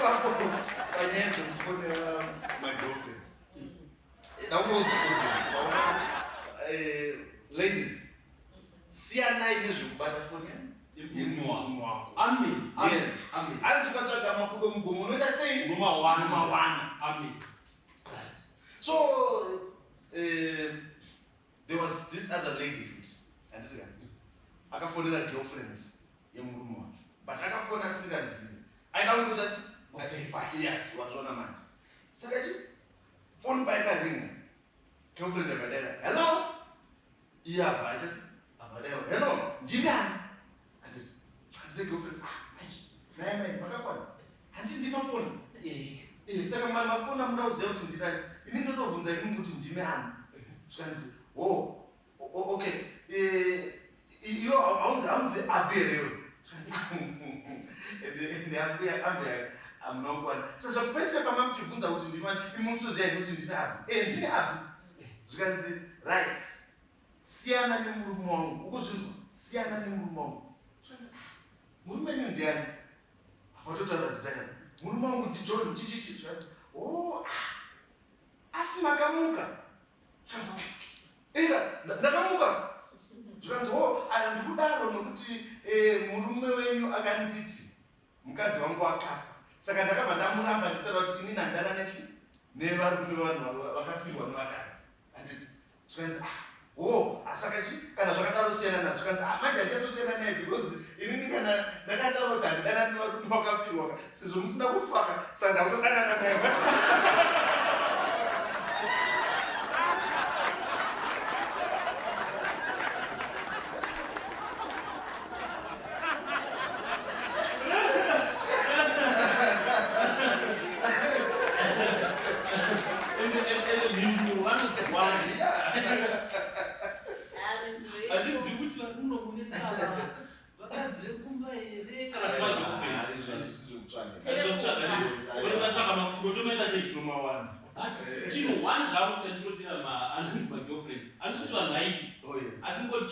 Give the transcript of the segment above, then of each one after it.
ipapo panyaya dzekufonera magirlfriends ndakuudza kuti ladies siyanai nezvekubata foni yemunhu wako. Amen. Yes. Amen. Asi ukatsvaga makudo mugomo unoita sei? Nomawana. Amen. Right. So there was this other lady futhi anditi akafonera girlfriend yemurume wacho but akafona asingazivi aida kungoita verify. Yes, wazviona manje saka phone paikaringa girlfriend akadera hello iye apa achiti apadera hello ndingani anditi zvakanzi girlfriend mai makakwana handiti ndimafoni saka mafoni amuda kuziva kuti ndinani ini ndotobvunza inini kuti ndimi ani zvikanzi okay iyo haunzi aberewe ende ambuya amunokwana saka zvakupese pamamutibvunza kuti ndimani imi mutoziva ini kuti ndini api ndini api zvikanzi right siyana nemurume wangu ukuzvinzwa siyana nemurume wangu zvikanzi murume nini ndiani afatotaura zita yako murume wangu ndiJohn chichichi zvikanzi asi makamuka zvikanzi ndakamuka zvikanzi ayo ndikudaro nokuti murume wenyu akanditi mukadzi wangu akafa saka ndakabva ndamuramba ndisada kuti inini handana nechi nevarume vanhu vakafirwa nevakadzi handiti zvikanzi asaka kana zvakadaro siyana nazvo zvikanzi manje handichatosiyana naye because inini kana ndakataura kuti handidana nevarume vakafirwa sezvo musina kufaka saka ndakutodanana naye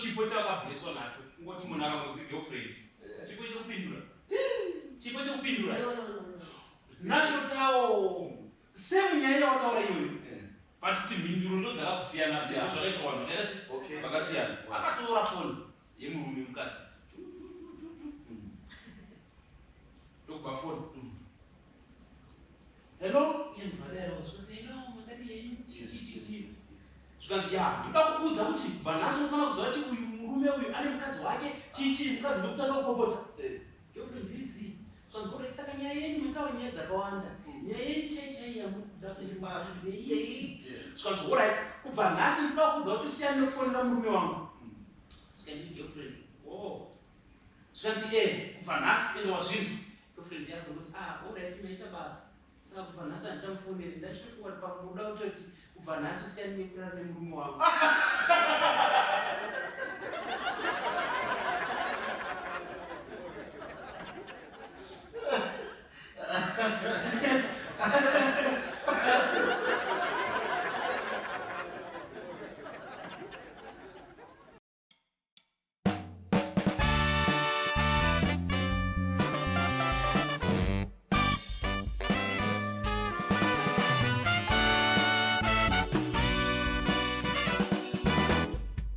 chipo chakabheswa nacho ngoti munhu akamodzi girlfriend chipo chekupindura nacho tawo same nyaya yawataura iyoyo but kuti mhinduro ndo dzakazosiyana sezvo zvakaita vanhu vakasiyana akatora foni yemurume mukadzi ndokubva foni hello yendivadairawo zvikanzi hello makadi yenyu zvikanzi ndoda kukuudza kuti kubva nhasi unofanira kuziva kuti uyu murume uyu ane mukadzi wake chichi mukadzi nokutanga kupopota girlfriend ndirizivi zvanzi kodai saka nyaya yenyu mataura nyaya dzakawanda nyaya yenyu chaichai yamukuda zvikanzi oright kubva nhasi ndoda kukuudza kuti usiyane nekufonera murume wangu zvikandi girlfriend zvikanzi kubva nhasi ende wazvinzwa girlfriend yazo kuti oright maita basa saka kubva nhasi handichamufoneri ndachitofunga kuti pakuda kutoti kubva nhasi usiyane nekurara nemurume wangu